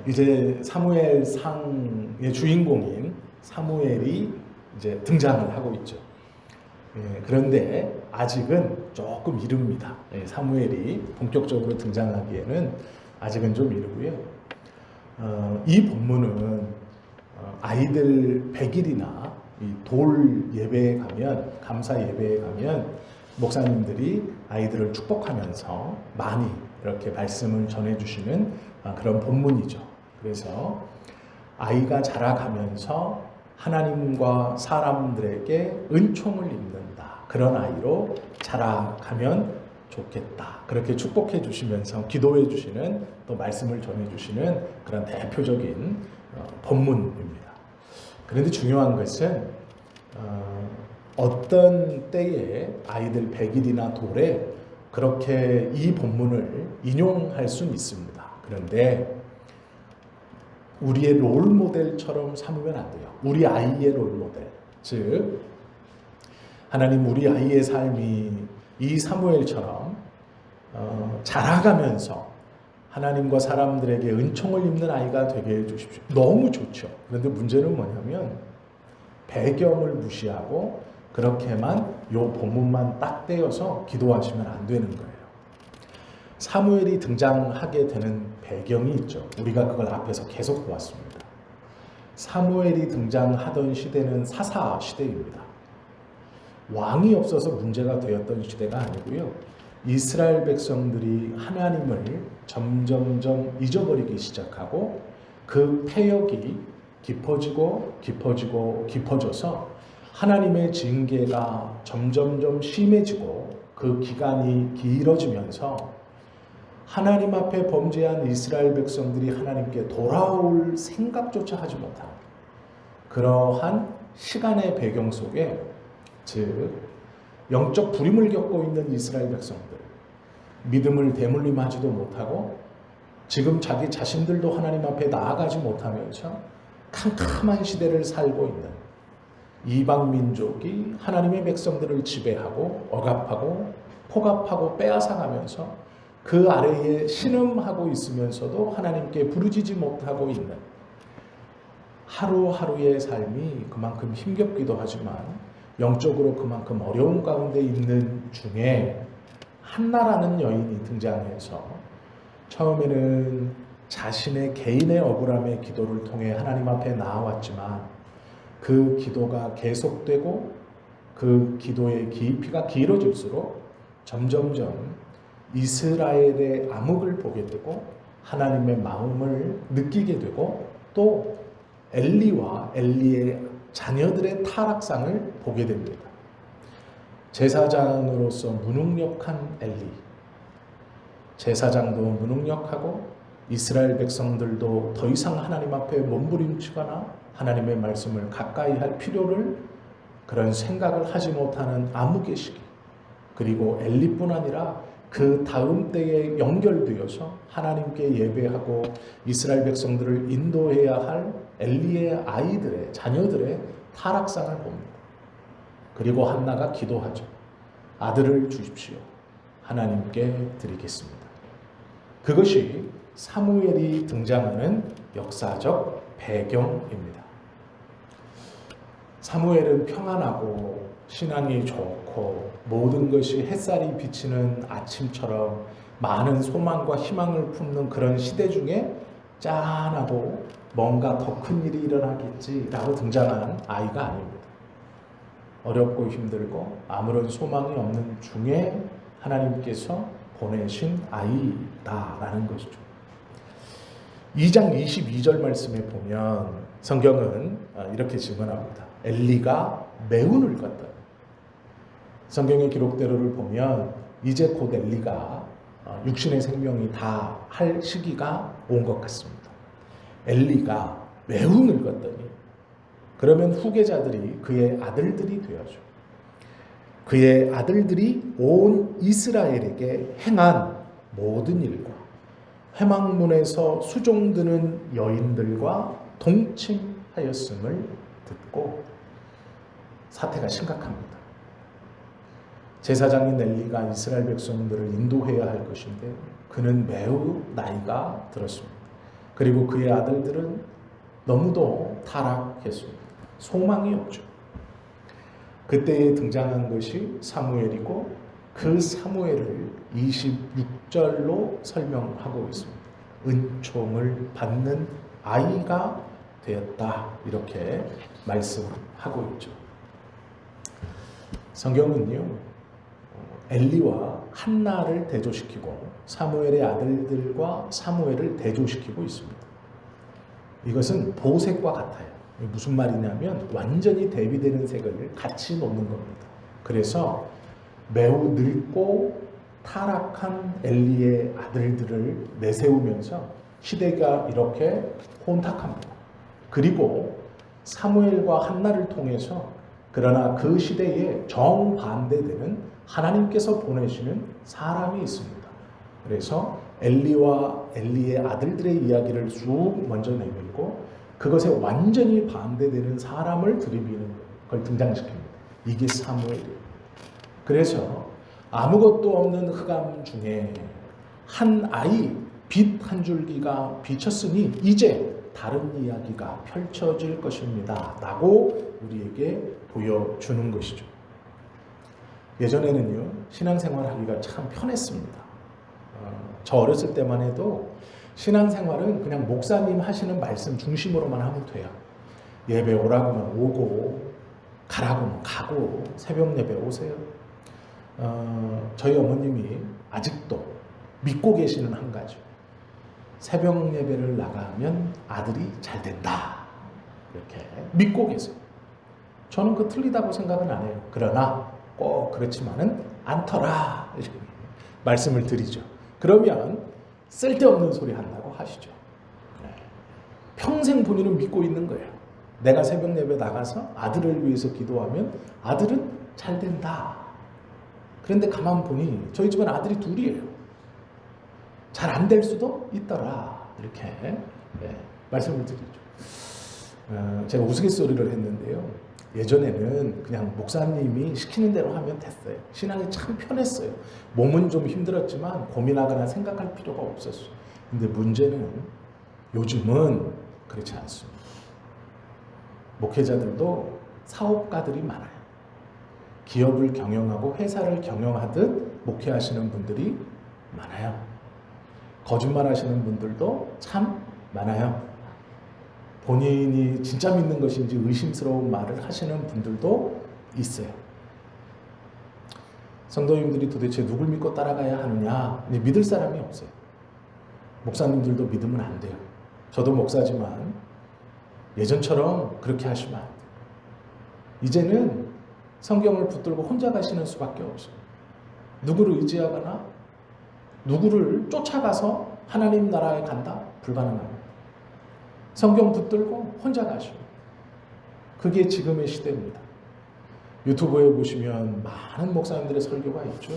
이제 사무엘 상의 주인공인 사무엘이 이제 등장을 하고 있죠. 그런데 아직은 조금 이릅니다. 사무엘이 본격적으로 등장하기에는 아직은 좀 이르고요. 이 본문은 아이들 100일이나 돌 예배에 가면, 감사 예배에 가면 목사님들이 아이들을 축복하면서 많이 이렇게 말씀을 전해주시는 그런 본문이죠. 그래서 아이가 자라가면서 하나님과 사람들에게 은총을 입는다. 그런 아이로 자라가면 좋겠다. 그렇게 축복해 주시면서 기도해 주시는, 또 말씀을 전해 주시는 그런 대표적인 본문입니다. 그런데 중요한 것은 어떤 때에 아이들 100일이나 돌에 그렇게 이 본문을 인용할 수는 있습니다. 그런데 우리의 롤 모델처럼 삼으면 안 돼요. 우리 아이의 롤 모델. 즉, 하나님 우리 아이의 삶이 이 사무엘처럼 자라가면서 하나님과 사람들에게 은총을 입는 아이가 되게 해주십시오. 너무 좋죠. 그런데 문제는 뭐냐면 배경을 무시하고 그렇게만 요 본문만 딱 떼어서 기도하시면 안 되는 거예요. 사무엘이 등장하게 되는 배경이 있죠. 우리가 그걸 앞에서 계속 보았습니다. 사무엘이 등장하던 시대는 사사 시대입니다. 왕이 없어서 문제가 되었던 시대가 아니고요. 이스라엘 백성들이 하나님을 점점점 잊어버리기 시작하고 그 패역이 깊어지고 깊어져서 하나님의 징계가 점점점 심해지고 그 기간이 길어지면서 하나님 앞에 범죄한 이스라엘 백성들이 하나님께 돌아올 생각조차 하지 못한 그러한 시간의 배경 속에, 즉 영적 불임을 겪고 있는 이스라엘 백성들, 믿음을 되물림하지도 못하고 지금 자기 자신들도 하나님 앞에 나아가지 못하면서 캄캄한 시대를 살고 있는 이방 민족이 하나님의 백성들을 지배하고 억압하고 포갑하고 빼앗아가면서 그 아래에 신음하고 있으면서도 하나님께 부르짖지 못하고 있는 하루하루의 삶이 그만큼 힘겹기도 하지만 영적으로 그만큼 어려운 가운데 있는 중에 한나라는 여인이 등장해서 처음에는 자신의 개인의 억울함의 기도를 통해 하나님 앞에 나아왔지만 그 기도가 계속되고 그 기도의 깊이가 길어질수록 점점점 이스라엘의 암흑을 보게 되고 하나님의 마음을 느끼게 되고 또 엘리와 엘리의 자녀들의 타락상을 보게 됩니다. 제사장으로서 무능력한 엘리, 제사장도 무능력하고 이스라엘 백성들도 더 이상 하나님 앞에 몸부림치거나 하나님의 말씀을 가까이 할 필요를 그런 생각을 하지 못하는 암흑의 시기, 그리고 엘리뿐 아니라 그 다음 때에 연결되어서 하나님께 예배하고 이스라엘 백성들을 인도해야 할 엘리의 아이들의 자녀들의 타락상을 봅니다. 그리고 한나가 기도하죠. 아들을 주십시오. 하나님께 드리겠습니다. 그것이 사무엘이 등장하는 역사적 배경입니다. 사무엘은 평안하고 신앙이 좋고 모든 것이 햇살이 비치는 아침처럼 많은 소망과 희망을 품는 그런 시대 중에 짠하고 뭔가 더 큰 일이 일어나겠지라고 등장한 아이가 아닙니다. 어렵고 힘들고 아무런 소망이 없는 중에 하나님께서 보내신 아이다라는 것이죠. 2장 22절 말씀에 보면 성경은 이렇게 증언합니다. 엘리가 매우 늙었다. 성경의 기록대로를 보면 이제 곧 엘리가 육신의 생명이 다 할 시기가 온 것 같습니다. 엘리가 매우 늙었더니 그러면 후계자들이 그의 아들들이 되어죠. 그의 아들들이 온 이스라엘에게 행한 모든 일과 회막문에서 수종드는 여인들과 동침하였음을 듣고 사태가 심각합니다. 제사장인 엘리가 이스라엘 백성들을 인도해야 할 것인데 그는 매우 나이가 들었습니다. 그리고 그의 아들들은 너무도 타락했습니다. 소망이 없죠. 그때에 등장한 것이 사무엘이고 그 사무엘을 26절로 설명하고 있습니다. 은총을 받는 아이가 되었다. 이렇게 말씀하고 있죠. 성경은요, 엘리와 한나를 대조시키고 사무엘의 아들들과 사무엘을 대조시키고 있습니다. 이것은 보색과 같아요. 무슨 말이냐면 완전히 대비되는 색을 같이 놓는 겁니다. 그래서 매우 늙고 타락한 엘리의 아들들을 내세우면서 시대가 이렇게 혼탁합니다. 그리고 사무엘과 한나를 통해서 그러나 그 시대에 정반대되는 하나님께서 보내시는 사람이 있습니다. 그래서 엘리와 엘리의 아들들의 이야기를 쭉 먼저 내밀고 그것에 완전히 반대되는 사람을 들이미는 걸 등장시킵니다. 이게 사무엘이에요. 그래서 아무것도 없는 흑암 중에 한 아이, 빛 한 줄기가 비쳤으니 이제 다른 이야기가 펼쳐질 것입니다. 라고 우리에게 보여주는 것이죠. 예전에는요, 신앙생활 하기가 참 편했습니다. 저 어렸을 때만 해도 신앙생활은 그냥 목사님 하시는 말씀 중심으로만 하면 돼요. 예배 오라고만 오고 가라고만 가고 새벽 예배 오세요. 저희 어머님이 아직도 믿고 계시는 한 가지, 새벽 예배를 나가면 아들이 잘 된다, 이렇게 믿고 계세요. 저는 그 틀리다고 생각은 안 해요. 그러나 꼭 그렇지만은 않더라, 이렇게 말씀을 드리죠. 그러면 쓸데없는 소리 한다고 하시죠. 평생 본인은 믿고 있는 거예요. 내가 새벽 예배 나가서 아들을 위해서 기도하면 아들은 잘 된다. 그런데 가만 보니 저희 집은 아들이 둘이에요. 잘 안 될 수도 있더라. 이렇게 말씀을 드리죠. 제가 우스갯소리를 했는데요. 예전에는 그냥 목사님이 시키는 대로 하면 됐어요. 신앙이 참 편했어요. 몸은 좀 힘들었지만 고민하거나 생각할 필요가 없었어요. 근데 문제는 요즘은 그렇지 않습니다. 목회자들도 사업가들이 많아요. 기업을 경영하고 회사를 경영하듯 목회하시는 분들이 많아요. 거짓말 하시는 분들도 참 많아요. 본인이 진짜 믿는 것인지 의심스러운 말을 하시는 분들도 있어요. 성도님들이 도대체 누굴 믿고 따라가야 하느냐? 믿을 사람이 없어요. 목사님들도 믿으면 안 돼요. 저도 목사지만 예전처럼 그렇게 하시면 안 돼요. 이제는 성경을 붙들고 혼자 가시는 수밖에 없어요. 누구를 의지하거나 누구를 쫓아가서 하나님 나라에 간다? 불가능합니다. 성경 붙들고 혼자 가시고, 그게 지금의 시대입니다. 유튜브에 보시면 많은 목사님들의 설교가 있죠.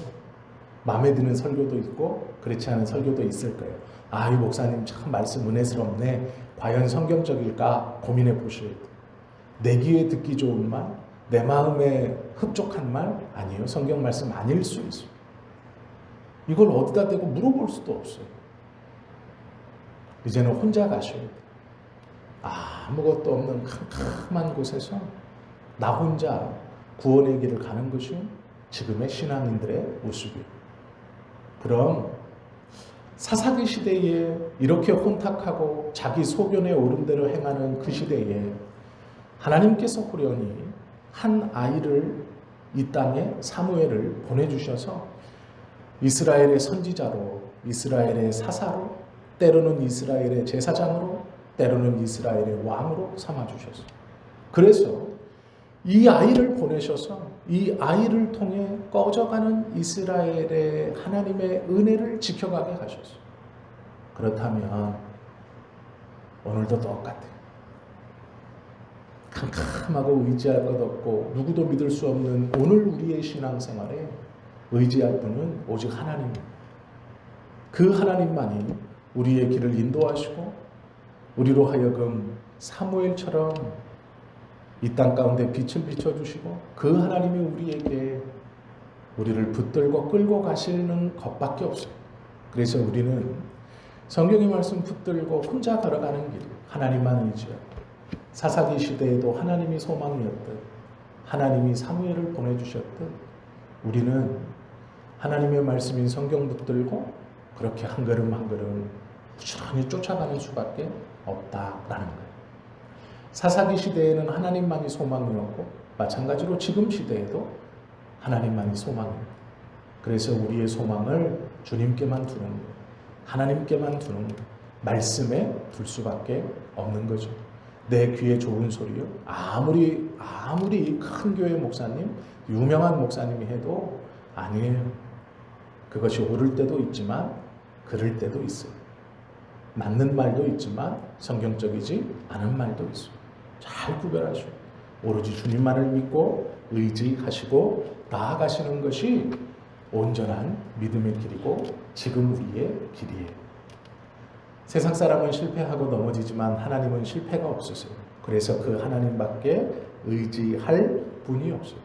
마음에 드는 설교도 있고 그렇지 않은 설교도 있을 거예요. 아, 이 목사님 참 말씀 은혜스럽네. 과연 성경적일까 고민해 보셔야 돼요. 내 귀에 듣기 좋은 말, 내 마음에 흡족한 말 아니에요. 성경 말씀 아닐 수 있어요. 이걸 어디다 대고 물어볼 수도 없어요. 이제는 혼자 가셔야 돼요. 아무것도 없는 캄캄한 곳에서 나 혼자 구원의 길을 가는 것이 지금의 신앙인들의 모습이에요. 그럼 사사기 시대에 이렇게 혼탁하고 자기 소견에 오른 대로 행하는 그 시대에 하나님께서 호련히 한 아이를 이 땅에 사무엘을 보내주셔서 이스라엘의 선지자로, 이스라엘의 사사로, 때로는 이스라엘의 제사장으로, 때로는 이스라엘의 왕으로 삼아주셨어요. 그래서 이 아이를 보내셔서 이 아이를 통해 꺼져가는 이스라엘의 하나님의 은혜를 지켜가게 하셨어요. 그렇다면 오늘도 똑같아요. 캄캄하고 의지할 것 없고 누구도 믿을 수 없는 오늘 우리의 신앙생활에 의지할 분은 오직 하나님입니다. 그 하나님만이 우리의 길을 인도하시고 우리로 하여금 사무엘처럼 이 땅 가운데 빛을 비춰주시고 그 하나님이 우리에게 우리를 붙들고 끌고 가시는 것밖에 없어요. 그래서 우리는 성경의 말씀 붙들고 혼자 걸어가는 길, 하나님만 의지하고 사사기 시대에도 하나님이 소망이었듯 하나님이 사무엘을 보내주셨듯 우리는 하나님의 말씀인 성경 붙들고 그렇게 한 걸음 한 걸음 부지런히 쫓아가는 수밖에 없다라는 거예요. 사사기 시대에는 하나님만이 소망이었고 마찬가지로 지금 시대에도 하나님만이 소망입니다. 그래서 우리의 소망을 주님께만 두는 거예요. 하나님께만 두는 거예요. 말씀에 둘 수밖에 없는 거죠. 내 귀에 좋은 소리요. 아무리 큰 교회 목사님, 유명한 목사님이 해도 아니에요. 그것이 옳을 때도 있지만 그럴 때도 있어요. 맞는 말도 있지만 성경적이지 않은 말도 있어요. 잘 구별하시고 오로지 주님만을 믿고 의지하시고 나아가시는 것이 온전한 믿음의 길이고 지금 우리의 길이에요. 세상 사람은 실패하고 넘어지지만 하나님은 실패가 없으세요. 그래서 그 하나님밖에 의지할 분이 없어요.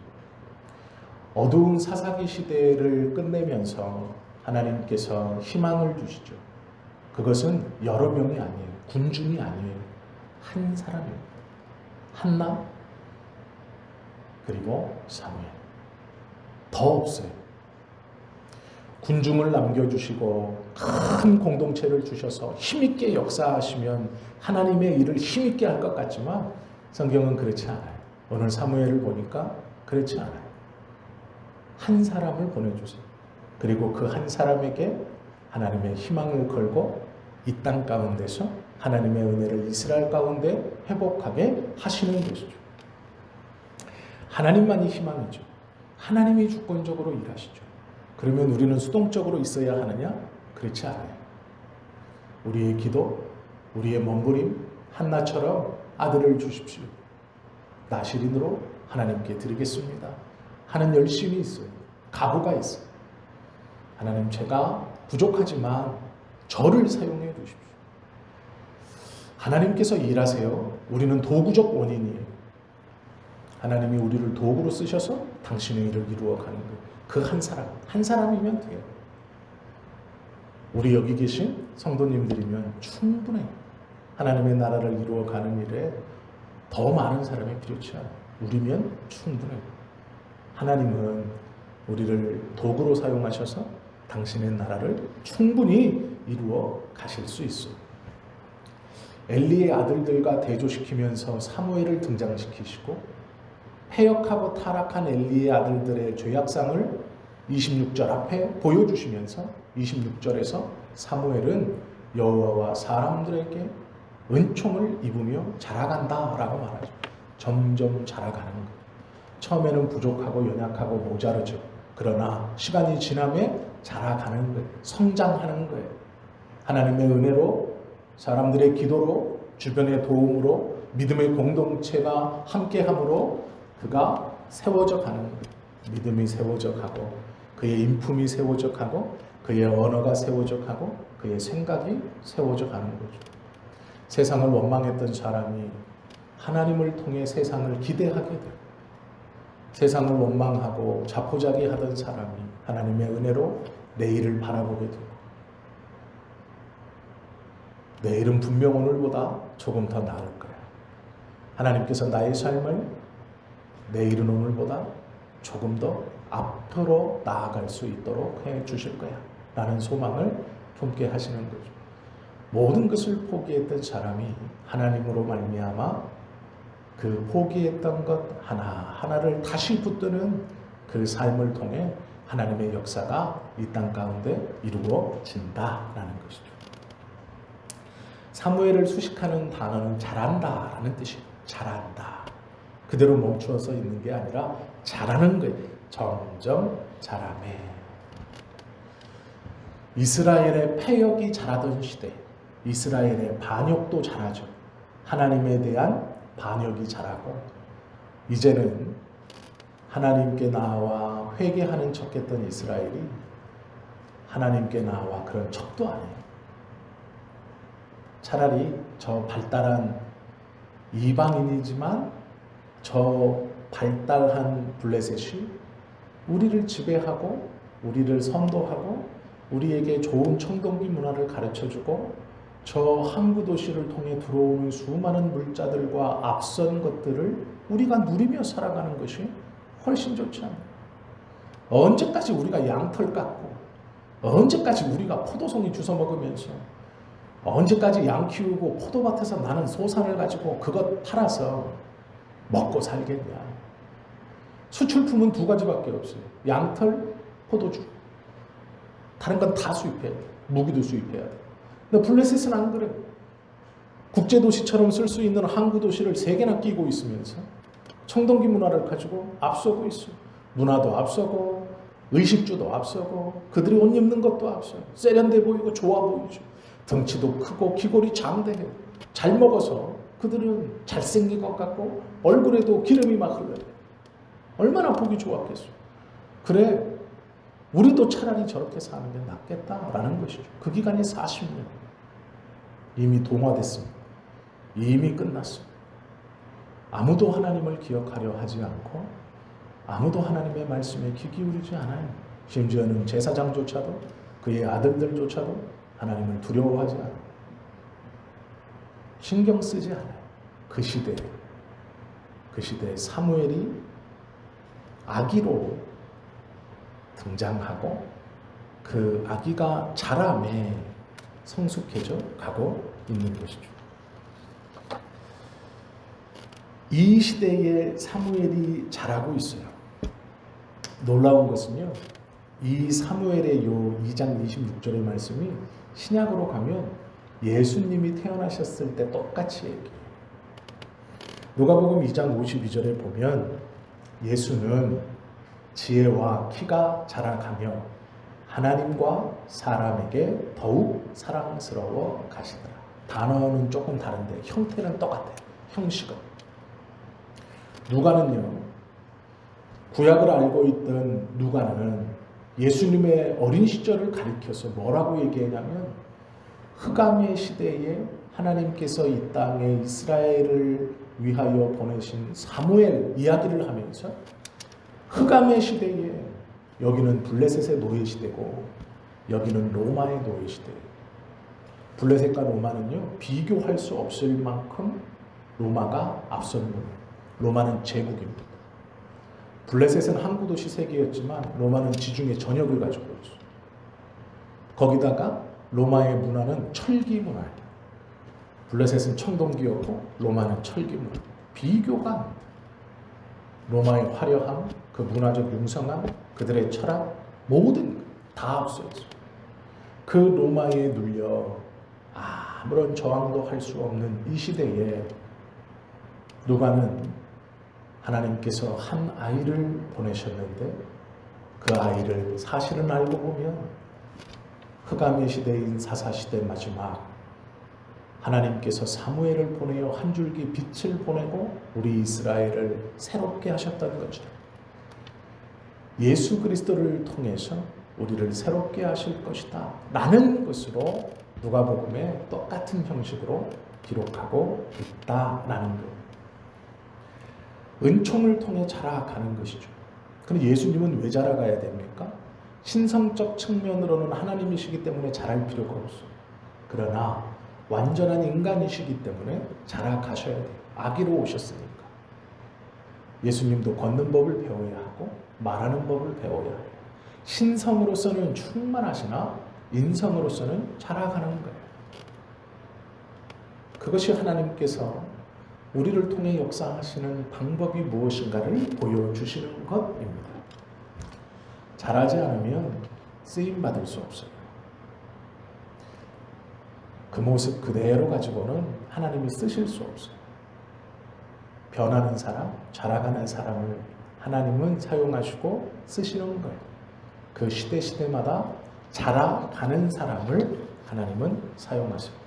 어두운 사사기 시대를 끝내면서 하나님께서 희망을 주시죠. 그것은 여러 명이 아니에요. 군중이 아니에요. 한 사람입니다. 한나 그리고 사무엘. 더 없어요. 군중을 남겨주시고 큰 공동체를 주셔서 힘있게 역사하시면 하나님의 일을 힘있게 할 것 같지만 성경은 그렇지 않아요. 오늘 사무엘을 보니까 그렇지 않아요. 한 사람을 보내주세요. 그리고 그 한 사람에게 하나님의 희망을 걸고 이 땅 가운데서 하나님의 은혜를 이스라엘 가운데 회복하게 하시는 것이죠. 하나님만이 희망이죠. 하나님이 주권적으로 일하시죠. 그러면 우리는 수동적으로 있어야 하느냐? 그렇지 않아요. 우리의 기도, 우리의 몸부림, 한나처럼 아들을 주십시오. 나실인으로 하나님께 드리겠습니다. 하는 열심이 있어요. 각오가 있어요. 하나님 제가 부족하지만 저를 사용해 주십시오. 하나님께서 일하세요. 우리는 도구적 원인이에요. 하나님이 우리를 도구로 쓰셔서 당신의 일을 이루어가는 거예요. 그 한 사람이면 돼요. 우리 여기 계신 성도님들이면 충분해요. 하나님의 나라를 이루어가는 일에 더 많은 사람이 필요치 않아요. 우리면 충분해요. 하나님은 우리를 도구로 사용하셔서 당신의 나라를 충분히 이루어 가실 수 있어요. 엘리의 아들들과 대조시키면서 사무엘을 등장시키시고 패역하고 타락한 엘리의 아들들의 죄악상을 26절 앞에 보여주시면서 26절에서 사무엘은 여호와와 사람들에게 은총을 입으며 자라간다라고 말하죠. 점점 자라가는 거예요. 처음에는 부족하고 연약하고 모자르죠. 그러나 시간이 지나면 자라가는 거예요. 성장하는 거예요. 하나님의 은혜로 사람들의 기도로 주변의 도움으로 믿음의 공동체가 함께함으로 그가 세워져 가는 거예요. 믿음이 세워져 가고 그의 인품이 세워져 가고 그의 언어가 세워져 가고 그의 생각이 세워져 가는 거죠. 세상을 원망했던 사람이 하나님을 통해 세상을 기대하게 돼요. 세상을 원망하고 자포자기하던 사람이 하나님의 은혜로 내일을 바라보게 되고 내일은 분명 오늘보다 조금 더 나을 거야. 하나님께서 나의 삶을 내일은 오늘보다 조금 더 앞으로 나아갈 수 있도록 해 주실 거야 라는 소망을 품게 하시는 거죠. 모든 것을 포기했던 사람이 하나님으로 말미암아 그 포기했던 것 하나하나를 다시 붙드는 그 삶을 통해 하나님의 역사가 이 땅 가운데 이루어진다라는 것이죠. 사무엘을 수식하는 단어는 잘한다라는 뜻이에요. 잘한다. 그대로 멈추어서 있는 게 아니라 잘하는 거예요. 점점 잘하네. 이스라엘의 패역이 잘하던 시대, 이스라엘의 반역도 잘하죠. 하나님에 대한 반역이 잘하고 이제는 하나님께 나와 회개하는 척했던 이스라엘이 하나님께 나와 그런 척도 안 해요. 차라리 저 발달한 이방인이지만 저 발달한 블레셋이 우리를 지배하고 우리를 선도하고 우리에게 좋은 청동기 문화를 가르쳐주고 저 항구 도시를 통해 들어오는 수많은 물자들과 앞선 것들을 우리가 누리며 살아가는 것이 훨씬 좋지 않나요? 언제까지 우리가 양털 깎고, 언제까지 우리가 포도송이 주워 먹으면서, 언제까지 양 키우고 포도밭에서 나는 소산을 가지고 그것 팔아서 먹고 살겠냐? 수출품은 두 가지밖에 없어요. 양털, 포도주. 다른 건 다 수입해야 돼. 무기도 수입해야 돼. 근데 블레셋은 안 그래. 국제도시처럼 쓸 수 있는 항구도시를 3개나 끼고 있으면서 청동기 문화를 가지고 앞서고 있어. 문화도 앞서고 의식주도 앞서고 그들이 옷 입는 것도 앞서요. 세련돼 보이고 좋아 보이죠. 덩치도 크고 귀골이 장대해요. 잘 먹어서 그들은 잘생긴 것 같고 얼굴에도 기름이 막 흘러요. 얼마나 보기 좋았겠어. 그래, 우리도 차라리 저렇게 사는 게 낫겠다라는 것이죠. 그 기간이 40년. 이미 동화됐습니다. 이미 끝났습니다. 아무도 하나님을 기억하려 하지 않고 아무도 하나님의 말씀에 귀 기울이지 않아요. 심지어는 제사장조차도 그의 아들들조차도 하나님을 두려워하지 않아요. 신경 쓰지 않아요. 그 시대에 사무엘이 아기로 등장하고 그 아기가 자라매 성숙해져 가고 있는 것이죠. 이 시대에 사무엘이 자라고 있어요. 놀라운 것은요, 이 사무엘의 요 2장 26절의 말씀이 신약으로 가면 예수님이 태어나셨을 때 똑같이 얘기해요. 누가복음 2장 52절에 보면 예수는 지혜와 키가 자라가며 하나님과 사람에게 더욱 사랑스러워 가시더라. 단어는 조금 다른데 형태는 똑같아요. 형식은. 누가는요, 구약을 알고 있던 누가는 예수님의 어린 시절을 가리켜서 뭐라고 얘기했냐면 흑암의 시대에 하나님께서 이 땅에 이스라엘을 위하여 보내신 사무엘 이야기를 하면서 흑암의 시대에 여기는 블레셋의 노예 시대고 여기는 로마의 노예 시대예요. 블레셋과 로마는요, 비교할 수 없을 만큼 로마가 앞선 거예요. 로마는 제국입니다. 블레셋은 항구도시 세계였지만 로마는 지중해 전역을 가지고 있어요. 거기다가 로마의 문화는 철기 문화예요. 블레셋은 청동기였고 로마는 철기 문화. 비교가 안 돼요. 로마의 화려함, 그 문화적 융성함, 그들의 철학, 모든 다 앞서있어요. 그 로마에 눌려 아무런 저항도 할 수 없는 이 시대에 누가는 하나님께서 한 아이를 보내셨는데 그 아이를 사실은 알고 보면 흑암의 시대인 사사시대 마지막 하나님께서 사무엘을 보내어 한 줄기 빛을 보내고 우리 이스라엘을 새롭게 하셨다는 것처럼 예수 그리스도를 통해서 우리를 새롭게 하실 것이다 라는 것으로 누가복음에 똑같은 형식으로 기록하고 있다라는 것. 은총을 통해 자라가는 것이죠. 그럼 예수님은 왜 자라가야 됩니까? 신성적 측면으로는 하나님이시기 때문에 자랄 필요가 없어요. 그러나 완전한 인간이시기 때문에 자라가셔야 돼요. 아기로 오셨으니까. 예수님도 걷는 법을 배워야 하고 말하는 법을 배워야 해요. 신성으로서는 충만하시나 인성으로서는 자라가는 거예요. 그것이 하나님께서 우리를 통해 역사하시는 방법이 무엇인가를 보여주시는 것입니다. 잘하지 않으면 쓰임받을 수 없어요. 그 모습 그대로 가지고는 하나님이 쓰실 수 없어요. 변하는 사람, 자라가는 사람을 하나님은 사용하시고 쓰시는 거예요. 그 시대마다 자라가는 사람을 하나님은 사용하세요.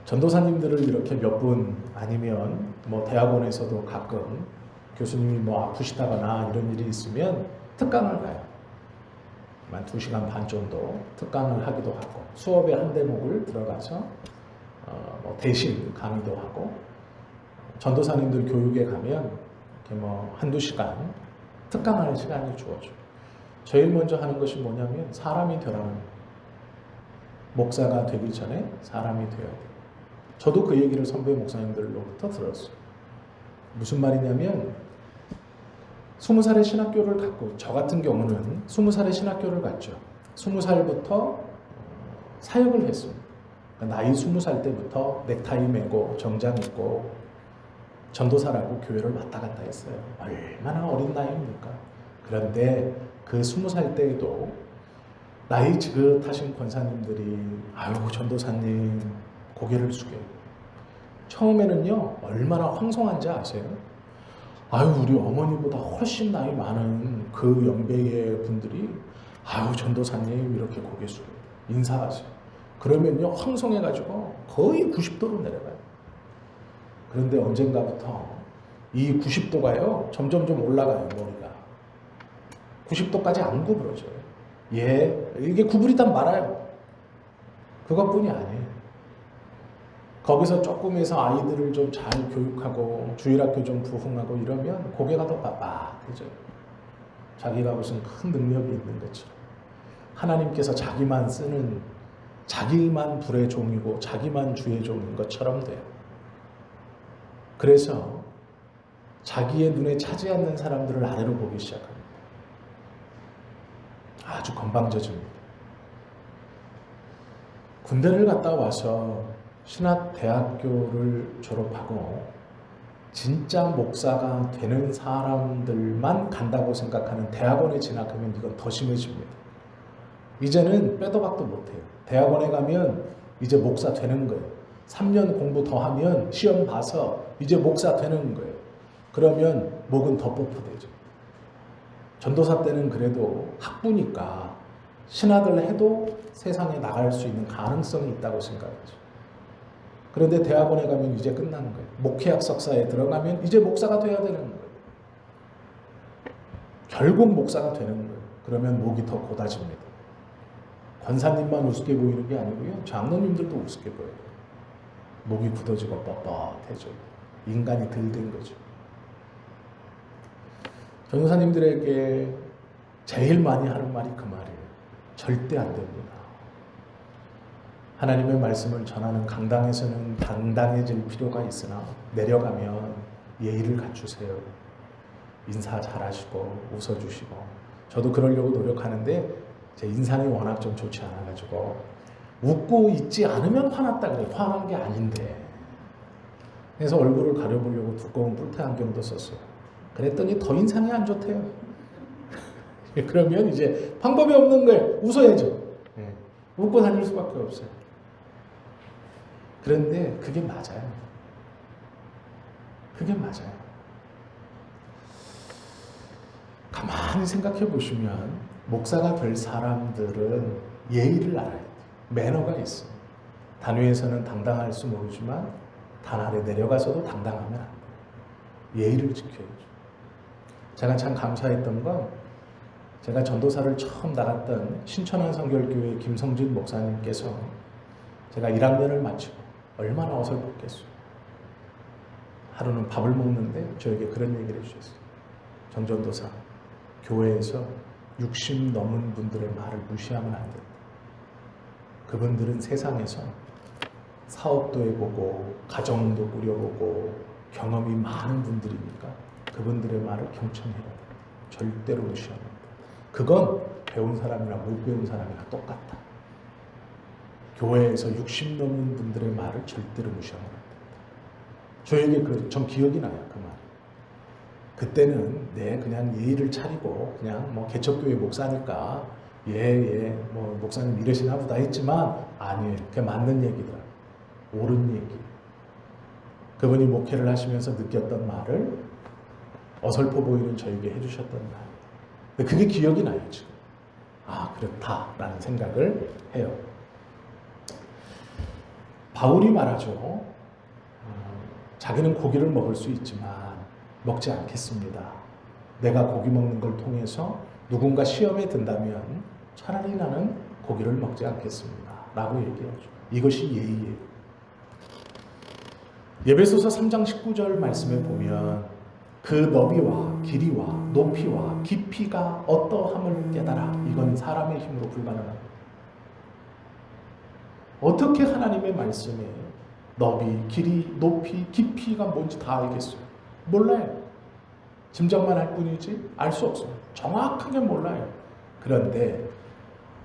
전도사님들을 이렇게 몇 분 아니면 뭐 대학원에서도 가끔 교수님이 뭐 아프시다거나 이런 일이 있으면 특강을 가요. 한 2시간 반 정도 특강을 하기도 하고 수업의 한 대목을 들어가서 뭐 대신 강의도 하고 전도사님들 교육에 가면 이렇게 뭐 한두 시간 특강하는 시간이 주어져요. 제일 먼저 하는 것이 뭐냐면 사람이 되라는 거예요. 목사가 되기 전에 사람이 되어야 돼요. 저도 그 얘기를 선배 목사님들로부터 들었어요. 무슨 말이냐면 20살의 신학교를 갔고, 저 같은 경우는 20살의 신학교를 갔죠. 20살부터 사역을 했습니다. 그러니까 나이 20살 때부터 넥타이 매고 정장 입고 전도사라고 교회를 왔다 갔다 했어요. 얼마나 어린 나이입니까? 그런데 그 20살 때에도 나이 지긋하신 권사님들이 아유 전도사님 고개를 숙여요. 처음에는요 얼마나 황송한지 아세요? 아유 우리 어머니보다 훨씬 나이 많은 그 연배의 분들이 아유 전도사님 이렇게 고개 숙여요. 인사하세요. 그러면요 황송해가지고 거의 90도로 내려가요. 그런데 언젠가부터 이 90도가요 점점 올라가요. 머리가 90도까지 안 구부러져요. 이게 구부리단 말아요. 그것뿐이 아니에요. 거기서 조금 해서 아이들을 좀 잘 교육하고 주일학교 좀 부흥하고 이러면 고개가 더 빳빳해져요. 자기가 무슨 큰 능력이 있는 것처럼. 하나님께서 자기만 쓰는, 자기만 불의 종이고 자기만 주의 종인 것처럼 돼요. 그래서 자기의 눈에 차지 않는 사람들을 아래로 보기 시작합니다. 아주 건방져집니다. 군대를 갔다 와서 신학대학교를 졸업하고 진짜 목사가 되는 사람들만 간다고 생각하는 대학원에 진학하면 이건 더 심해집니다. 이제는 빼도 박도 못해요. 대학원에 가면 이제 목사 되는 거예요. 3년 공부 더 하면 시험 봐서 이제 목사 되는 거예요. 그러면 목은 더 뻣뻣해져. 전도사 때는 그래도 학부니까 신학을 해도 세상에 나갈 수 있는 가능성이 있다고 생각하죠. 그런데 대학원에 가면 이제 끝나는 거예요. 목회학 석사에 들어가면 이제 목사가 돼야 되는 거예요. 결국 목사가 되는 거예요. 그러면 목이 더 고다집니다. 권사님만 우습게 보이는 게 아니고요. 장로님들도 우습게 보여요. 목이 굳어지고 뻣뻣해져요. 인간이 들된 거죠. 전도사님들에게 제일 많이 하는 말이 그 말이에요. 절대 안 됩니다. 하나님의 말씀을 전하는 강당에서는 당당해질 필요가 있으나 내려가면 예의를 갖추세요. 인사 잘하시고 웃어주시고. 저도 그러려고 노력하는데 제 인상이 워낙 좀 좋지 않아가지고 웃고 있지 않으면 화났다 그래요. 화난 게 아닌데. 그래서 얼굴을 가려보려고 두꺼운 뿔테 안경도 썼어요. 그랬더니 더 인상이 안 좋대요. 그러면 이제 방법이 없는 거예요. 웃어야죠. 웃고 다닐 수밖에 없어요. 그런데 그게 맞아요. 그게 맞아요. 가만히 생각해 보시면 목사가 될 사람들은 예의를 알아야 돼요. 매너가 있어요. 단 위에서는 당당할지 모르지만 단 아래 내려가서도 당당하면 안 돼요. 예의를 지켜야죠. 제가 참 감사했던 건 제가 전도사를 처음 나갔던 신천한 성결교회 김성진 목사님께서 제가 1학년을 마치고 얼마나 어설펐겠어요. 하루는 밥을 먹는데 저에게 그런 얘기를 해주셨어요. 정전도사, 교회에서 60 넘은 분들의 말을 무시하면 안 된다. 그분들은 세상에서 사업도 해보고 가정도 꾸려보고 경험이 많은 분들이니까 그분들의 말을 경청해야 돼요. 절대로 무시하면 안 돼요. 그건 배운 사람이나 못 배운 사람이나 똑같다. 교회에서 60 넘은 분들의 말을 절대로 무시하면 안 된다. 저에게 전 기억이 나요. 그 말. 그때는 그냥 예의를 차리고 그냥 뭐 개척교회 목사니까 뭐 목사님 이러시나 보다 했지만 아니에요. 그게 맞는 얘기더라. 옳은 얘기. 그분이 목회를 하시면서 느꼈던 말을 어설퍼 보이는 저에게 해주셨던 말. 근데 그게 기억이 나요, 지금. 아, 그렇다라는 생각을 해요. 바울이 말하죠. 자기는 고기를 먹을 수 있지만 먹지 않겠습니다. 내가 고기 먹는 걸 통해서 누군가 시험에 든다면 차라리 나는 고기를 먹지 않겠습니다. 라고 얘기하죠. 이것이 예의예요. 예배소서 3장 19절 말씀에 보면 그 너비와 길이와 높이와 깊이가 어떠함을 깨달아. 이건 사람의 힘으로 불가능합니다. 어떻게 하나님의 말씀에 너비, 길이, 높이, 깊이가 뭔지 다 알겠어요? 몰라요. 짐작만 할 뿐이지 알 수 없어요. 정확하게 몰라요. 그런데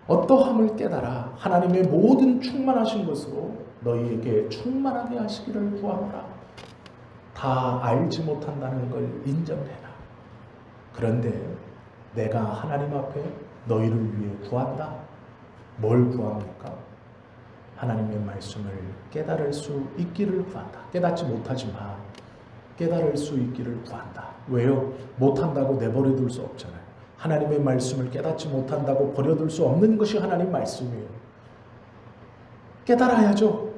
어떠함을 깨달아 하나님의 모든 충만하신 것으로 너희에게 충만하게 하시기를 구하노라. 다 알지 못한다는 걸 인정해라. 그런데 내가 하나님 앞에 너희를 위해 구한다. 뭘 구합니까? 하나님의 말씀을 깨달을 수 있기를 구한다. 깨닫지 못하지만 깨달을 수 있기를 구한다. 왜요? 못한다고 내버려둘 수 없잖아요. 하나님의 말씀을 깨닫지 못한다고 버려둘 수 없는 것이 하나님 말씀이에요. 깨달아야죠.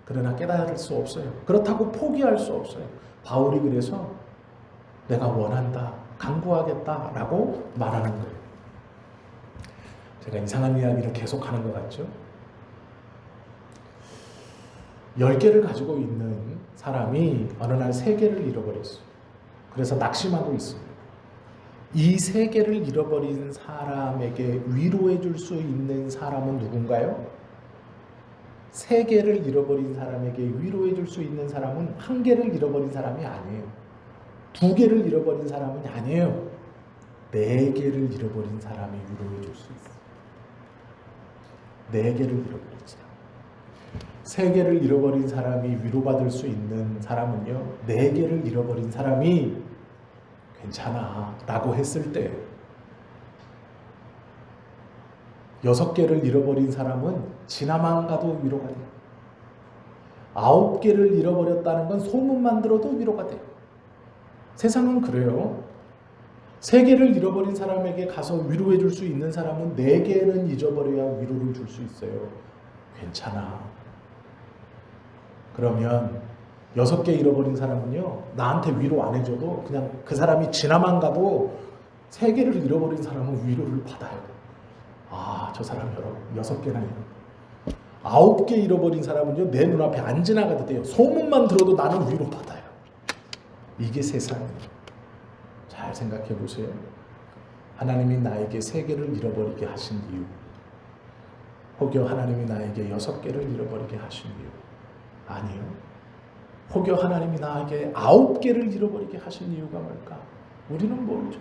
그러나 깨달을 수 없어요. 그렇다고 포기할 수 없어요. 바울이 그래서 내가 원한다, 간구하겠다라고 말하는 거예요. 제가 이상한 이야기를 계속하는 것 같죠? 10개를 가지고 있는 사람이 어느 날 3개를 잃어버렸어요. 그래서 낙심하고 있습니다. 이 3개를 잃어버린 사람에게 위로해 줄 수 있는 사람은 누군가요? 3개를 잃어버린 사람에게 위로해 줄 수 있는 사람은 1개를 잃어버린 사람이 아니에요. 2개를 잃어버린 사람은 아니에요. 4개를 잃어버린 사람이 위로해 줄 수 있어요. 4개를 잃어버린 사람. 3개를 잃어버린 사람이 위로받을 수 있는 사람은요, 4개를 잃어버린 사람이 괜찮아 라고 했을 때 6개를 잃어버린 사람은 지나만 가도 위로가 돼요. 9개를 잃어버렸다는 건 소문만 들어도 위로가 돼요. 세상은 그래요. 3개를 잃어버린 사람에게 가서 위로해 줄 수 있는 사람은 4개는 잊어버려야 위로를 줄 수 있어요. 괜찮아. 그러면 6개 잃어버린 사람은요, 나한테 위로 안 해줘도 그냥 그 사람이 지나만 가도 3개를 잃어버린 사람은 위로를 받아요. 아, 저 사람 6개나 잃어. 9개 잃어버린 사람은요, 내 눈앞에 안 지나가도 돼요. 소문만 들어도 나는 위로받아요. 이게 세상이에요. 잘 생각해 보세요. 하나님이 나에게 3개를 잃어버리게 하신 이유, 혹여 하나님이 나에게 6개를 잃어버리게 하신 이유, 아니요. 혹여 하나님이 나에게 9개를 잃어버리게 하신 이유가 뭘까? 우리는 모르죠.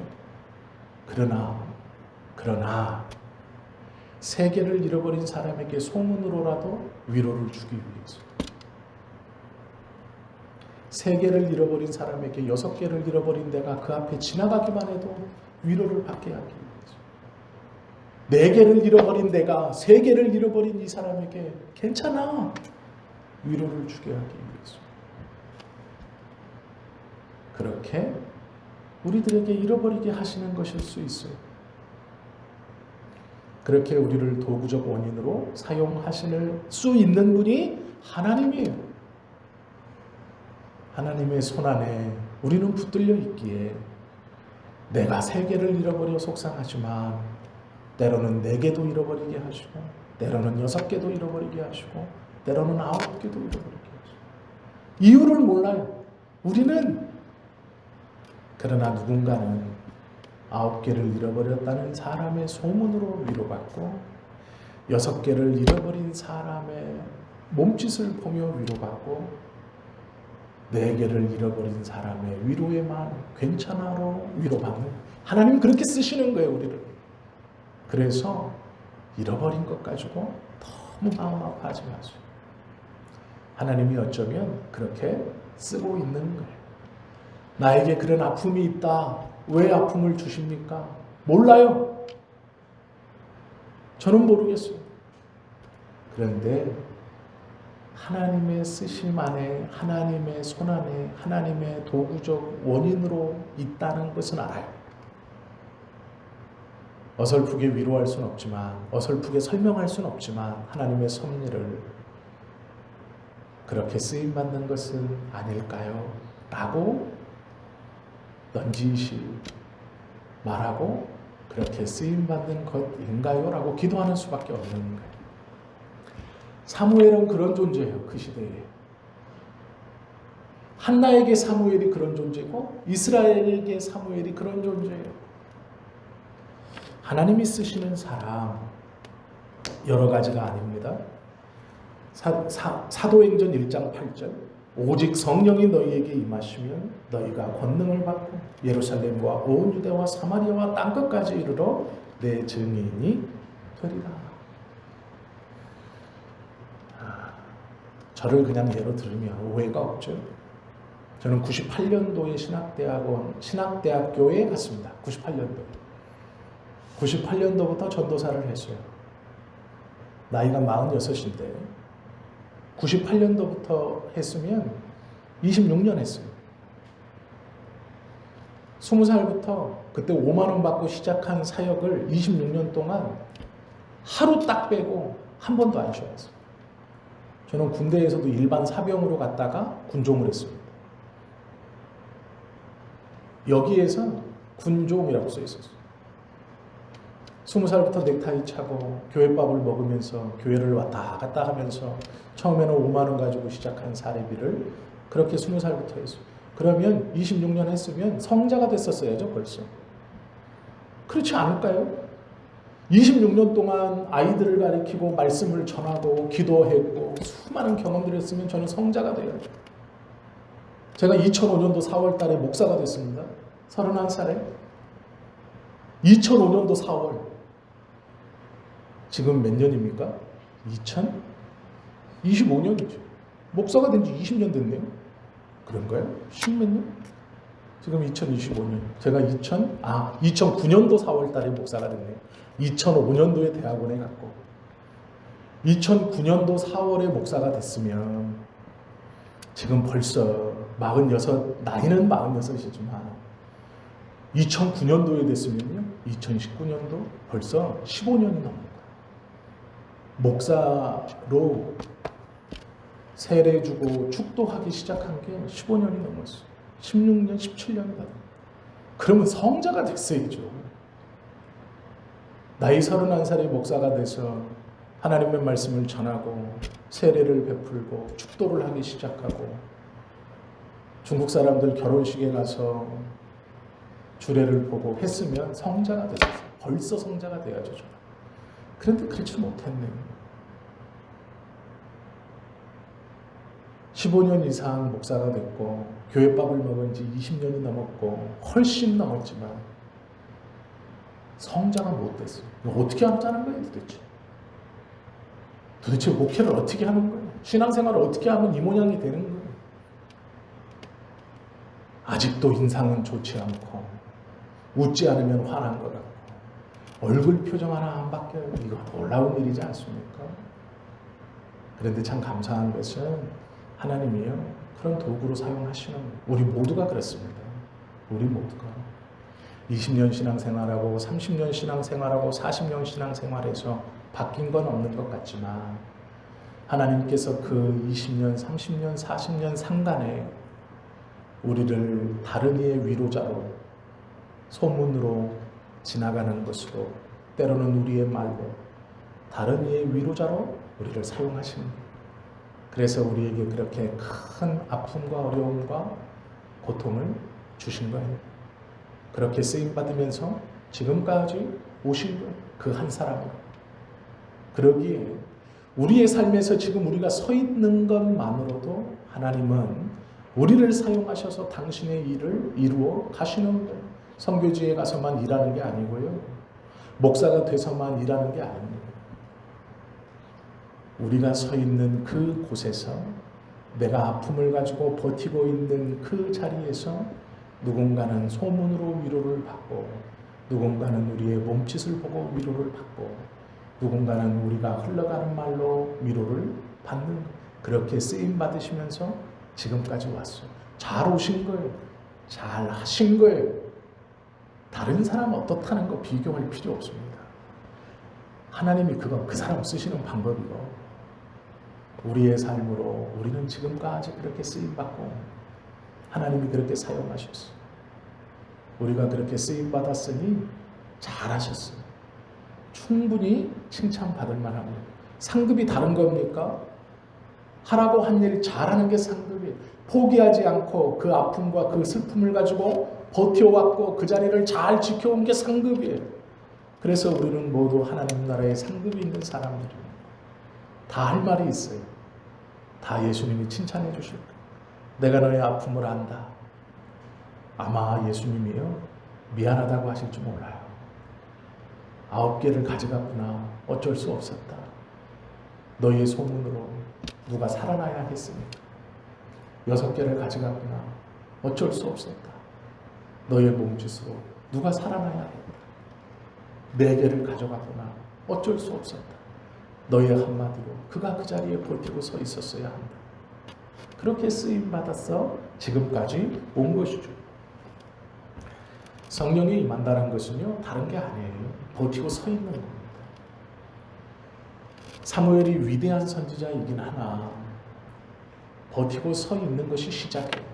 그러나 3개를 잃어버린 사람에게 소문으로라도 위로를 주기 위해서, 3개를 잃어버린 사람에게 6개를 잃어버린 내가 그 앞에 지나가기만 해도 위로를 받게 하기 위해서, 4개를 잃어버린 내가 3개를 잃어버린 이 사람에게 괜찮아 위로를 주게 하기 위해서. 그렇게 우리들에게 잃어버리게 하시는 것일 수 있어요. 그렇게 우리를 도구적 원인으로 사용하실 수 있는 분이 하나님이에요. 하나님의 손안에 우리는 붙들려 있기에 내가 3개를 잃어버려 속상하지만 때로는 4개도 잃어버리게 하시고, 때로는 6개도 잃어버리게 하시고, 때로는 9개도 잃어버리게 하시고, 이유를 몰라요. 우리는. 그러나 누군가는 9개를 잃어버렸다는 사람의 소문으로 위로받고, 6개를 잃어버린 사람의 몸짓을 보며 위로받고, 4개를 잃어버린 사람의 위로에만 괜찮아로 위로받는, 하나님은 그렇게 쓰시는 거예요, 우리를. 그래서 잃어버린 것 가지고 너무 마음 아파하지 마세요. 하나님이 어쩌면 그렇게 쓰고 있는 거예요. 나에게 그런 아픔이 있다. 왜 아픔을 주십니까? 몰라요. 저는 모르겠어요. 그런데 하나님의 쓰심 안에, 하나님의 손 안에, 하나님의 도구적 원인으로 있다는 것은 알아요. 어설프게 위로할 수는 없지만, 어설프게 설명할 수는 없지만, 하나님의 섭리를 그렇게 쓰임받는 것은 아닐까요? 라고 넌지시 말하고, 그렇게 쓰임받는 것인가요? 라고 기도하는 수밖에 없는 거예요. 사무엘은 그런 존재예요. 그 시대에 한나에게 사무엘이 그런 존재고 이스라엘에게 사무엘이 그런 존재예요. 하나님이 쓰시는 사람 여러 가지가 아닙니다. 사도행전 1장 8절 오직 성령이 너희에게 임하시면 너희가 권능을 받고 예루살렘과 온 유대와 사마리아와 땅끝까지 이르러 내 증인이 되리라. 저를 그냥 예로 들으면 오해가 없죠. 저는 98년도에 신학대학교에 갔습니다. 98년도부터 전도사를 했어요. 나이가 46인데 98년도부터 했으면 26년 했어요. 20살부터 그때 5만 원 받고 시작한 사역을 26년 동안 하루 딱 빼고 한 번도 안 쉬었어요. 저는 군대에서도 일반 사병으로 갔다가 군종을 했습니다. 여기에서 군종이라고 써 있었어요. 20살부터 넥타이 차고 교회밥을 먹으면서 교회를 왔다 갔다 하면서 처음에는 5만 원 가지고 시작한 사례비를 그렇게 20살부터 했어요. 그러면 26년 했으면 성자가 됐었어야죠, 벌써. 그렇지 않을까요? 26년 동안 아이들을 가르치고 말씀을 전하고 기도했고 수많은 경험들을 했으면 저는 성자가 돼야죠. 제가 2005년도 4월 달에 목사가 됐습니다. 31살에. 2005년도 4월. 지금 몇 년입니까? 2025년이죠. 목사가 된 지 20년 됐네요. 그런가요? 10몇 년? 지금 2025년. 제가 2009년도 4월 달에 목사가 됐네요. 2005년도에 대학원에 갔고 2009년도 4월에 목사가 됐으면 지금 벌써 46, 나이는 46이지만 2009년도에 됐으면요 2019년도 벌써 15년이 넘습니다. 목사로 세례주고 축도하기 시작한 게 15년이 넘었어요. 16년, 17년이 다. 그러면 성자가 됐어야죠. 나이 31살의 목사가 돼서 하나님의 말씀을 전하고 세례를 베풀고 축도를 하기 시작하고 중국 사람들 결혼식에 가서 주례를 보고 했으면 성자가 됐어요. 벌써 성자가 돼야죠. 저는. 그런데 그렇지 못했네요. 15년 이상 목사가 됐고 교회밥을 먹은 지 20년이 넘었고 훨씬 넘었지만 성자가 못 됐어요. 어떻게 하자는 거예요 도대체? 도대체 목회를 어떻게 하는 거예요? 신앙생활을 어떻게 하면 이 모양이 되는 거예요? 아직도 인상은 좋지 않고 웃지 않으면 화난 것 같고 얼굴 표정 하나 안 바뀌어요. 이거 놀라운 일이지 않습니까? 그런데 참 감사한 것은 하나님이요 그런 도구로 사용하시는 거예요. 우리 모두가 그렇습니다. 우리 모두가 20년 신앙생활하고 30년 신앙생활하고 40년 신앙생활에서 바뀐 건 없는 것 같지만 하나님께서 그 20년, 30년, 40년 상간에 우리를 다른 이의 위로자로 소문으로 지나가는 것으로 때로는 우리의 말로 다른 이의 위로자로 우리를 사용하시는 거예요. 그래서 우리에게 그렇게 큰 아픔과 어려움과 고통을 주신 거예요. 그렇게 쓰임받으면서 지금까지 오신 거예요. 그 한 사람으로. 그러기에 우리의 삶에서 지금 우리가 서 있는 것만으로도 하나님은 우리를 사용하셔서 당신의 일을 이루어 가시는 거예요. 선교지에 가서만 일하는 게 아니고요. 목사가 돼서만 일하는 게 아닙니다. 우리가 서 있는 그 곳에서 내가 아픔을 가지고 버티고 있는 그 자리에서 누군가는 소문으로 위로를 받고 누군가는 우리의 몸짓을 보고 위로를 받고 누군가는 우리가 흘러가는 말로 위로를 받는 그렇게 쓰임 받으시면서 지금까지 왔어요. 잘 오신 거예요. 잘 하신 거예요. 다른 사람 어떻다는 거 비교할 필요 없습니다. 하나님이 그 사람 쓰시는 방법이고 우리의 삶으로 우리는 지금까지 그렇게 쓰임받고 하나님이 그렇게 사용하셨어요. 우리가 그렇게 쓰임받았으니 잘하셨어요. 충분히 칭찬받을 만합니다. 상급이 다른 겁니까? 하라고 한 일 잘하는 게 상급이에요. 포기하지 않고 그 아픔과 그 슬픔을 가지고 버텨왔고 그 자리를 잘 지켜온 게 상급이에요. 그래서 우리는 모두 하나님 나라에 상급이 있는 사람들이에요. 다 할 말이 있어요. 다 예수님이 칭찬해 주실 거예요. 내가 너의 아픔을 안다. 아마 예수님이요, 미안하다고 하실 줄 몰라요. 9개를 가져갔구나. 어쩔 수 없었다. 너희의 소문으로 누가 살아나야 하겠습니까? 6개를 가져갔구나. 어쩔 수 없었다. 너희의 몸짓으로 누가 살아나야 하겠다. 4개를 가져갔구나. 어쩔 수 없었다. 너희의 한마디로 그가 그 자리에 버티고 서 있었어야 한다. 그렇게 쓰임받아서 지금까지 온 것이죠. 성령이 임한다는 것은요, 다른 게 아니에요. 버티고 서 있는 겁니다. 사무엘이 위대한 선지자이긴 하나 버티고 서 있는 것이 시작이에요.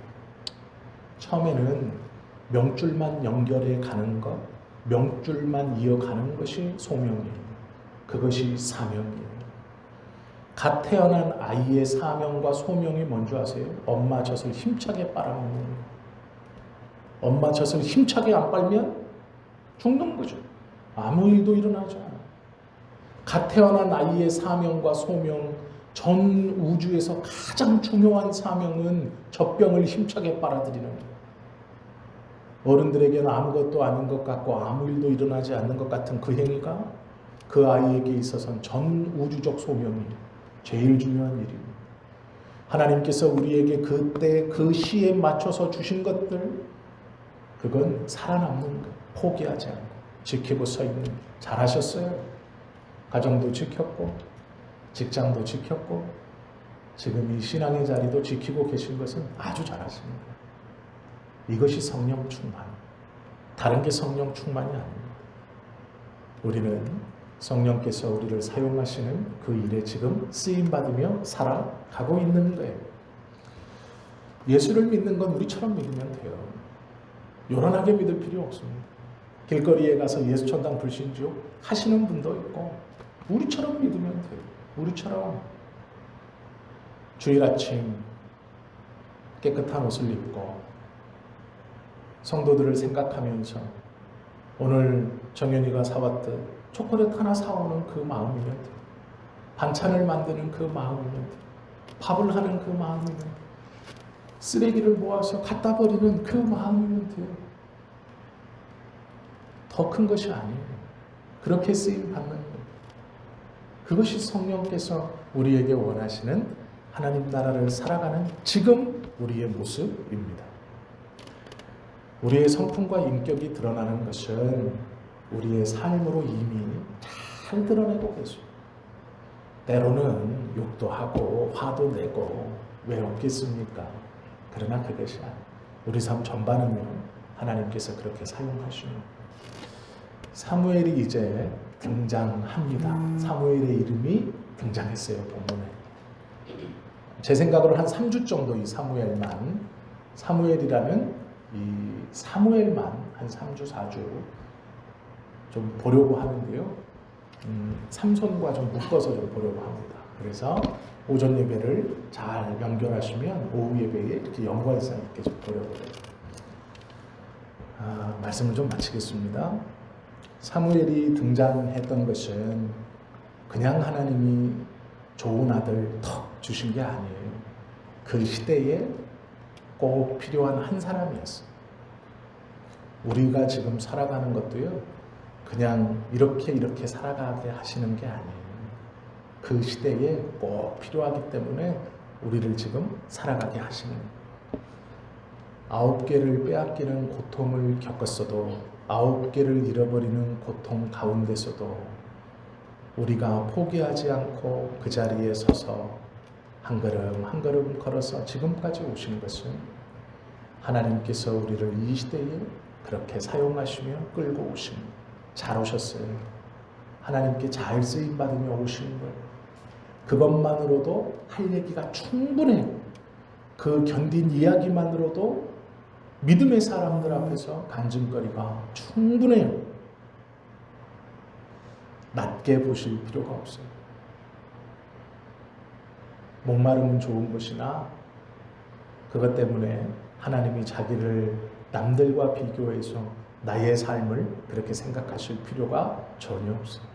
처음에는 명줄만 연결해 가는 것, 명줄만 이어가는 것이 소명이에요. 그것이 사명이에요. 갓 태어난 아이의 사명과 소명이 뭔지 아세요? 엄마 젖을 힘차게 빨아먹는 거예요. 엄마 젖을 힘차게 안 빨면 죽는 거죠. 아무 일도 일어나지 않아요. 갓 태어난 아이의 사명과 소명, 전 우주에서 가장 중요한 사명은 젖병을 힘차게 빨아들이는 거예요. 어른들에게는 아무것도 아닌 것 같고 아무 일도 일어나지 않는 것 같은 그 행위가 그 아이에게 있어서는 전 우주적 소명이에요. 제일 중요한 일입니다. 하나님께서 우리에게 그때 그 시에 맞춰서 주신 것들, 그건 살아남는 것, 포기하지 않고 지키고 서 있는 것. 잘하셨어요. 가정도 지켰고 직장도 지켰고 지금 이 신앙의 자리도 지키고 계신 것은 아주 잘하십니다. 이것이 성령 충만, 다른 게 성령 충만이 아닙니다. 우리는 성령께서 우리를 사용하시는 그 일에 지금 쓰임받으며 살아가고 있는 거예요. 예수를 믿는 건 우리처럼 믿으면 돼요. 요란하게 믿을 필요 없습니다. 길거리에 가서 예수 천당 불신지옥 하시는 분도 있고 우리처럼 믿으면 돼요. 우리처럼 주일 아침 깨끗한 옷을 입고 성도들을 생각하면서 오늘 정연이가 사왔듯 초콜릿 하나 사오는 그 마음이면 돼요. 반찬을 만드는 그 마음이면 돼요. 밥을 하는 그 마음이면 돼요. 쓰레기를 모아서 갖다 버리는 그 마음이면 돼요. 더 큰 것이 아니에요. 그렇게 쓰임 받는 거예요. 그것이 성령께서 우리에게 원하시는 하나님 나라를 살아가는 지금 우리의 모습입니다. 우리의 성품과 인격이 드러나는 것은 우리의 삶으로 이미 잘 드러내고 계십니다. 때로는 욕도 하고 화도 내고 왜 없겠습니까? 그러나 그것이 우리 삶 전반은요, 하나님께서 그렇게 사용하십니다. 사무엘이 이제 등장합니다. 사무엘의 이름이 등장했어요, 본문에. 제 생각으로 한 3주 정도 이 사무엘이라는 이 사무엘만 한 3주, 4주 좀 보려고 하는데요. 삼손과 좀 묶어서 좀 보려고 합니다. 그래서 오전 예배를 잘 연결하시면 오후 예배에 이렇게 연관해서 이렇게 좀 보려고 해요. 말씀을 좀 마치겠습니다. 사무엘이 등장했던 것은 그냥 하나님이 좋은 아들 턱 주신 게 아니에요. 그 시대에 꼭 필요한 한 사람이었어요. 우리가 지금 살아가는 것도요, 그냥 이렇게 살아가게 하시는 게 아니에요. 그 시대에 꼭 필요하기 때문에 우리를 지금 살아가게 하시는 거예요. 9개를 빼앗기는 고통을 겪었어도 9개를 잃어버리는 고통 가운데서도 우리가 포기하지 않고 그 자리에 서서 한 걸음 한 걸음 걸어서 지금까지 오신 것은 하나님께서 우리를 이 시대에 그렇게 사용하시며 끌고 오신, 잘 오셨어요. 하나님께 잘 쓰임받으며 오신 걸, 그것만으로도 할 얘기가 충분해요. 그 견딘 이야기만으로도 믿음의 사람들 앞에서 간증거리가 충분해요. 낮게 보실 필요가 없어요. 목마름은 좋은 것이나 그것 때문에 하나님이 자기를 남들과 비교해서 나의 삶을 그렇게 생각하실 필요가 전혀 없어요.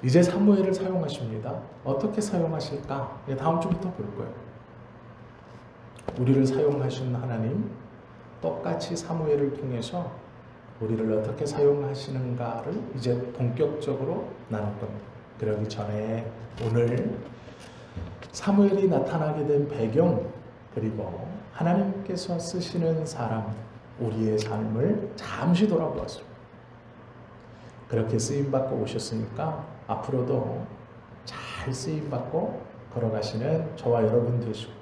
이제 사무엘을 사용하십니다. 어떻게 사용하실까? 다음 주부터 볼 거예요. 우리를 사용하신 하나님, 똑같이 사무엘을 통해서 우리를 어떻게 사용하시는가를 이제 본격적으로 나눌 겁니다. 그러기 전에 오늘 사무엘이 나타나게 된 배경, 그리고 하나님께서 쓰시는 사람, 우리의 삶을 잠시 돌아보았습니다. 그렇게 쓰임받고 오셨으니까 앞으로도 잘 쓰임받고 걸어가시는 저와 여러분 되시고,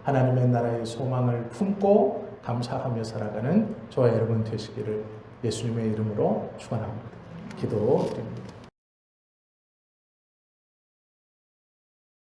하나님의 나라의 소망을 품고 감사하며 살아가는 저와 여러분 되시기를 예수님의 이름으로 축원합니다. 기도드립니다.